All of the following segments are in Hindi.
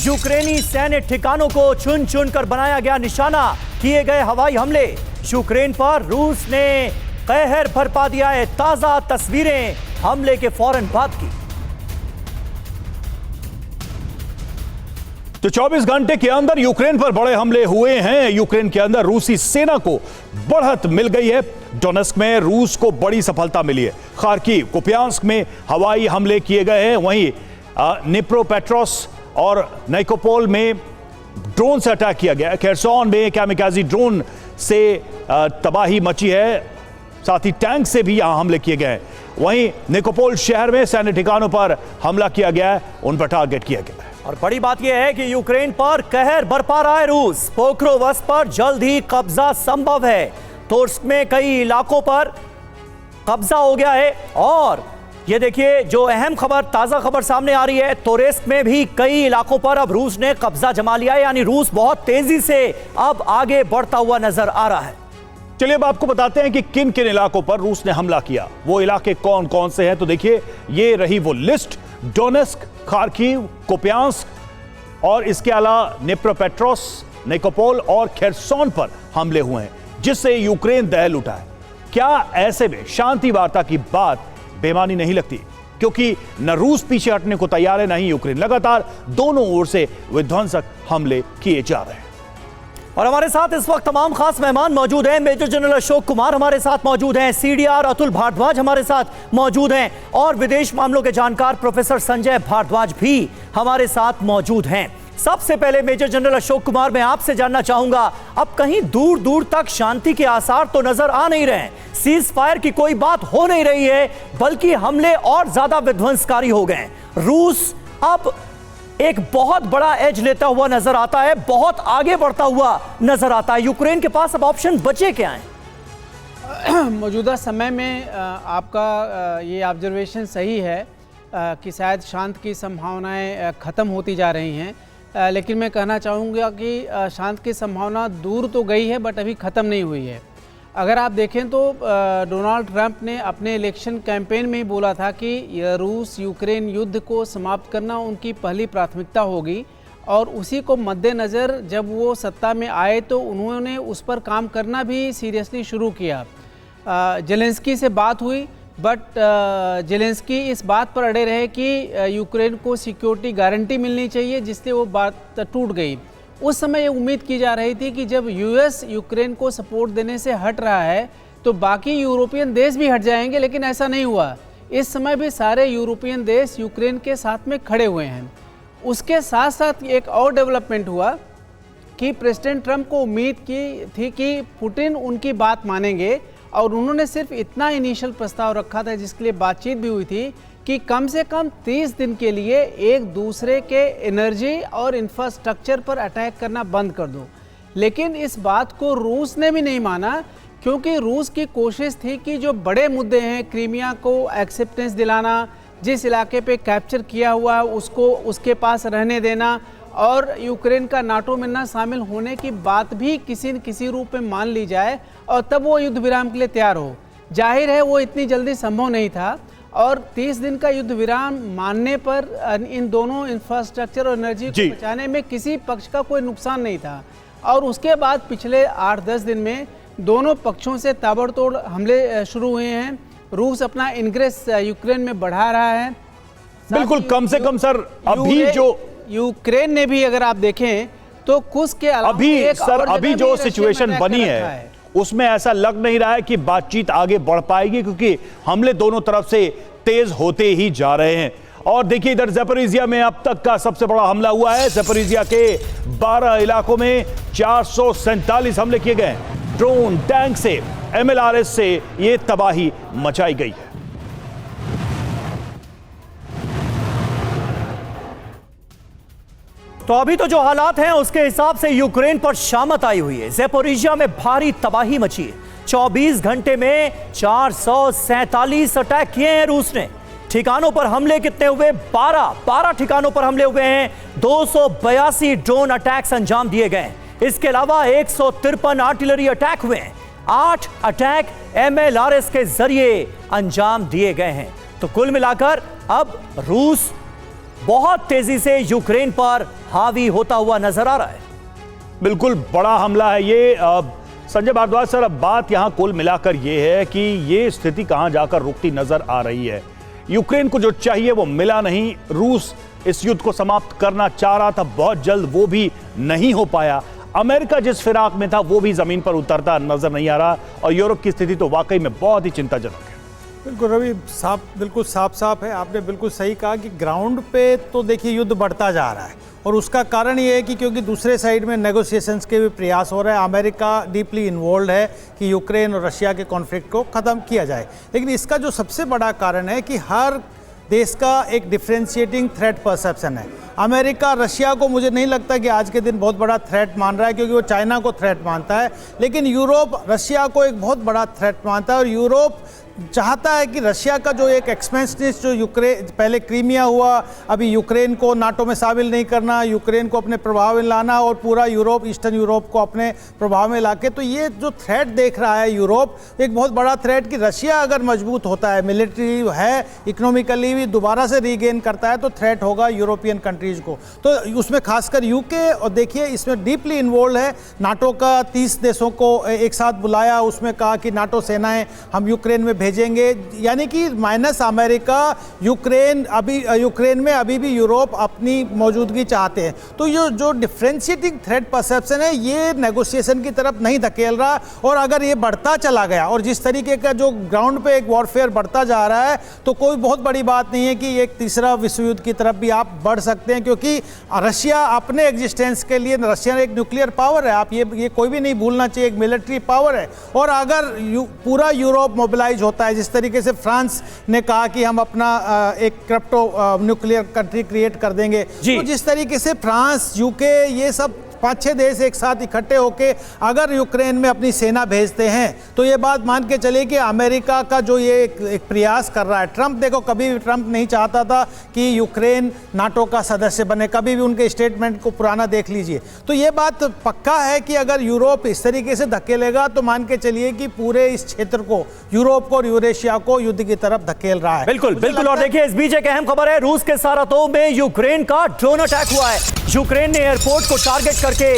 यूक्रेनी सैन्य ठिकानों को चुन चुन कर बनाया गया निशाना, किए गए हवाई हमले। यूक्रेन पर रूस ने कहर बरपा दिया है। ताजा तस्वीरें हमले के फौरन बाद की। तो 24 घंटे के अंदर यूक्रेन पर बड़े हमले हुए हैं। यूक्रेन के अंदर रूसी सेना को बढ़त मिल गई है। डोनेस्क में रूस को बड़ी सफलता मिली है। खार्किव, कुपियांस्क में हवाई हमले किए गए हैं। वहीं निप्रोपेट्रोव्स्क और निकोपोल में ड्रोन से अटैक किया गया। खेरसोन में कैमिकाजी ड्रोन से तबाही मची है। साथ ही टैंक से भी यहां हमले किए गए। वहीं निकोपोल शहर में सैन्य ठिकानों पर हमला किया गया है, उन पर टारगेट किया गया है। और बड़ी बात यह है कि यूक्रेन पर कहर बरपा रहा है रूस। पोक्रोवस्क पर जल्द ही कब्जा संभव है। तोर्स्क में कई इलाकों पर कब्जा हो गया है। और ये देखिए जो अहम खबर, ताजा खबर सामने आ रही है, तोरेस्क में भी कई इलाकों पर अब रूस ने कब्जा जमा लिया है। यानी रूस बहुत तेजी से अब आगे बढ़ता हुआ नजर आ रहा है। चलिए अब आपको बताते हैं कि किन किन इलाकों पर रूस ने हमला किया, वो इलाके कौन कौन से हैं। तो देखिए ये रही वो लिस्ट। डोनेस्क, खार्किव, कुपियांस्क और इसके अलावा निप्रोपेट्रोव्स्क, निकोपोल और खेरसोन पर हमले हुए हैं, जिससे यूक्रेन दहल उठा है। क्या ऐसे में शांति वार्ता की बात बेमानी नहीं लगती? क्योंकि न रूस पीछे हटने को तैयार है, न ही यूक्रेन। लगातार दोनों ओर से विध्वंसक हमले किए जा रहे हैं। और हमारे साथ इस वक्त तमाम खास मेहमान मौजूद हैं। मेजर जनरल अशोक कुमार हमारे साथ मौजूद हैं, सीडीआर अतुल भारद्वाज हमारे साथ मौजूद हैं और विदेश मामलों के जानकार प्रोफेसर संजय भारद्वाज भी हमारे साथ मौजूद हैं। सबसे पहले मेजर जनरल अशोक कुमार, मैं आपसे जानना चाहूंगा, अब कहीं दूर दूर तक शांति के आसार तो नजर आ नहीं रहे, सीज फायर की कोई बात हो नहीं रही है, बल्कि हमले और ज्यादा विध्वंसकारी हो गए। रूस अब एक बहुत बड़ा एज लेता हुआ नजर आता है, बहुत आगे बढ़ता हुआ नजर आता है। यूक्रेन के पास अब ऑप्शन बचे क्या हैं? मौजूदा समय में आपका ये ऑब्जर्वेशन सही है कि शायद शांत की संभावनाएं ख़त्म होती जा रही हैं, लेकिन मैं कहना चाहूँगा कि शांत की संभावना दूर तो गई है बट अभी ख़त्म नहीं हुई है। अगर आप देखें तो डोनाल्ड ट्रंप ने अपने इलेक्शन कैंपेन में ही बोला था कि रूस यूक्रेन युद्ध को समाप्त करना उनकी पहली प्राथमिकता होगी, और उसी को मद्देनज़र जब वो सत्ता में आए तो उन्होंने उस पर काम करना भी सीरियसली शुरू किया। जेलेंस्की से बात हुई बट जेलेंस्की इस बात पर अड़े रहे कि यूक्रेन को सिक्योरिटी गारंटी मिलनी चाहिए, जिससे वो बात टूट गई। उस समय ये उम्मीद की जा रही थी कि जब यूएस यूक्रेन को सपोर्ट देने से हट रहा है तो बाकी यूरोपियन देश भी हट जाएंगे, लेकिन ऐसा नहीं हुआ। इस समय भी सारे यूरोपियन देश यूक्रेन के साथ में खड़े हुए हैं। उसके साथ साथ एक और डेवलपमेंट हुआ कि प्रेसिडेंट ट्रंप को उम्मीद की थी कि पुतिन उनकी बात मानेंगे, और उन्होंने सिर्फ इतना इनिशियल प्रस्ताव रखा था जिसके लिए बातचीत भी हुई थी कि कम से कम 30 दिन के लिए एक दूसरे के एनर्जी और इंफ्रास्ट्रक्चर पर अटैक करना बंद कर दो। लेकिन इस बात को रूस ने भी नहीं माना, क्योंकि रूस की कोशिश थी कि जो बड़े मुद्दे हैं, क्रीमिया को एक्सेप्टेंस दिलाना, जिस इलाके पे कैप्चर किया हुआ है उसको उसके पास रहने देना, और यूक्रेन का नाटो में न शामिल होने की बात भी किसी न किसी रूप में मान ली जाए और तब वो युद्ध विराम के लिए तैयार हो। जाहिर है वो इतनी जल्दी संभव नहीं था, और 30 दिन का युद्ध विराम मानने पर इन दोनों इंफ्रास्ट्रक्चर और एनर्जी को बचाने में किसी पक्ष का कोई नुकसान नहीं था। और उसके बाद पिछले 8-10 दिन में दोनों पक्षों से ताबड़तोड़ हमले शुरू हुए हैं। रूस अपना इनग्रेस यूक्रेन में बढ़ा रहा है। बिल्कुल, कम से कम सर अभी जो यूक्रेन ने भी अगर आप देखें तो कुछ के अलावा अभी जो सिचुएशन बनी है उसमें ऐसा लग नहीं रहा है कि बातचीत आगे बढ़ पाएगी, क्योंकि हमले दोनों तरफ से तेज होते ही जा रहे हैं। और देखिए इधर ज़ैपोरिज़िया में अब तक का सबसे बड़ा हमला हुआ है। ज़ैपोरिज़िया के 12 इलाकों में 447 हमले किए गए। ड्रोन, टैंक से, MLRS से ये तबाही मचाई गई है। तो अभी तो जो हालात हैं उसके हिसाब से यूक्रेन पर शामत आई हुई है। ज़ैपोरिज़िया में भारी तबाही मची है। 24 घंटे में 447 अटैक किए हैं रूस ने। ठिकानों पर हमले कितने हुए? 12 ठिकानों पर हमले हुए हैं। 282 ड्रोन अटैक्स अंजाम दिए गए। इसके अलावा 153 आर्टिलरी अटैक हुए हैं। 8 अटैक MLRS के जरिए अंजाम दिए गए हैं। तो कुल मिलाकर अब रूस बहुत तेजी से यूक्रेन पर हावी होता हुआ नजर आ रहा है। बिल्कुल बड़ा हमला है ये। संजय भारद्वाज सर, अब बात यहां कुल मिलाकर यह है कि ये स्थिति कहां जाकर रुकती नजर आ रही है। यूक्रेन को जो चाहिए वो मिला नहीं। रूस इस युद्ध को समाप्त करना चाह रहा था बहुत जल्द, वो भी नहीं हो पाया। अमेरिका जिस फिराक में था वो भी जमीन पर उतरता नजर नहीं आ रहा, और यूरोप की स्थिति तो वाकई में बहुत ही चिंताजनक है। बिल्कुल रवि, बिल्कुल साफ है। आपने बिल्कुल सही कहा कि ग्राउंड पे तो देखिए युद्ध बढ़ता जा रहा है, और उसका कारण ये है कि क्योंकि दूसरे साइड में नेगोशिएशंस के भी प्रयास हो रहे हैं। अमेरिका डीपली इन्वॉल्व है कि यूक्रेन और रशिया के कॉन्फ्लिक्ट को ख़त्म किया जाए। लेकिन इसका जो सबसे बड़ा कारण है कि हर देश का एक डिफ्रेंशिएटिंग थ्रेट परसेप्शन है। अमेरिका रशिया को मुझे नहीं लगता कि आज के दिन बहुत बड़ा थ्रेट मान रहा है, क्योंकि वो चाइना को थ्रेट मानता है। लेकिन यूरोप रशिया को एक बहुत बड़ा थ्रेट मानता है, और यूरोप चाहता है कि रशिया का जो एक एक्सपेंशनिस्ट जो यूक्रेन, पहले क्रीमिया हुआ, अभी यूक्रेन को नाटो में शामिल नहीं करना, यूक्रेन को अपने प्रभाव में लाना और पूरा यूरोप, ईस्टर्न यूरोप को अपने प्रभाव में लाके, तो ये जो थ्रेट देख रहा है यूरोप, एक बहुत बड़ा थ्रेट कि रशिया अगर मजबूत होता है, मिलिट्री है, इकोनॉमिकली भी दोबारा से रीगेन करता है, तो थ्रेट होगा यूरोपियन कंट्रीज को। तो उसमें खासकर यूके, और देखिए इसमें डीपली इन्वॉल्व है। नाटो का 30 देशों को एक साथ बुलाया, उसमें कहा कि नाटो सेनाएं हम यूक्रेन में भेजेंगे, यानी कि माइनस अमेरिका, यूक्रेन में अभी भी यूरोप अपनी मौजूदगी चाहते हैं। तो ये जो डिफरेंशिएटिंग थ्रेट परसेप्शन है, ये नेगोशिएशन की तरफ नहीं धकेल रहा, और अगर ये बढ़ता चला गया और जिस तरीके का जो ग्राउंड पे एक वॉरफेयर बढ़ता जा रहा है, तो कोई बहुत बड़ी बात नहीं है कि एक तीसरा विश्व युद्ध की तरफ भी आप बढ़ सकते हैं, क्योंकि रशिया अपने एग्जिस्टेंस के लिए, रशिया एक न्यूक्लियर पावर है, आप ये कोई भी नहीं भूलना चाहिए, एक मिलिट्री पावर है। और अगर पूरा यूरोप मोबिलाइज होता है, जिस तरीके से फ्रांस ने कहा कि हम अपना एक क्रिप्टो न्यूक्लियर कंट्री क्रिएट कर देंगे, तो जिस तरीके से फ्रांस, यूके, ये सब 5-6 देश एक साथ इकट्ठे होकर अगर यूक्रेन में अपनी सेना भेजते हैं, तो ये बात मान के चलिए कि अमेरिका का जो ये एक प्रयास कर रहा है, ट्रंप, देखो कभी भी ट्रंप नहीं चाहता था कि यूक्रेन नाटो का सदस्य बने, कभी भी उनके स्टेटमेंट को पुराना देख लीजिए। तो ये बात पक्का है कि अगर यूरोप इस तरीके से धकेलेगा, तो मान के चलिए कि पूरे इस क्षेत्र को, यूरोप को और यूरेशिया को युद्ध की तरफ धकेल रहा है। बिल्कुल। और देखिए इस बीच एक अहम खबर है, रूस के सारातोव में यूक्रेन का ड्रोन अटैक हुआ है। यूक्रेन ने एयरपोर्ट को टारगेट करके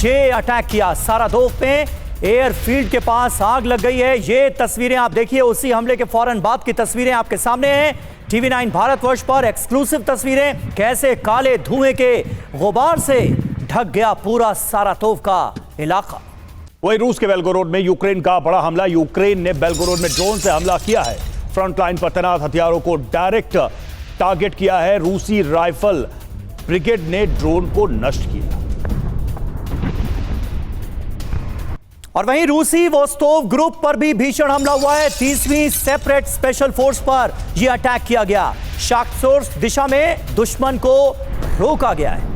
ये अटैक किया। सारातोव में एयरफील्ड के पास आग लग गई है। ये तस्वीरें आप देखिए, उसी हमले के फौरन बाद की तस्वीरें आपके सामने हैं। TV9 भारतवर्ष पर एक्सक्लूसिव तस्वीरें, कैसे काले धुएं के गुबार से ढक गया पूरा सारातोव का इलाका। वही रूस के बेलगोरोड में यूक्रेन का बड़ा हमला। यूक्रेन ने बेलगोरोड में ड्रोन से हमला किया है। फ्रंट लाइन पर तैनात हथियारों को डायरेक्ट टारगेट किया है। रूसी राइफल ब्रिगेड ने ड्रोन को नष्ट किया। और वहीं रूसी वोस्तोव ग्रुप पर भी भीषण हमला हुआ है। 30वीं सेपरेट स्पेशल फोर्स पर यह अटैक किया गया। शार्क सोर्स दिशा में दुश्मन को रोका गया है।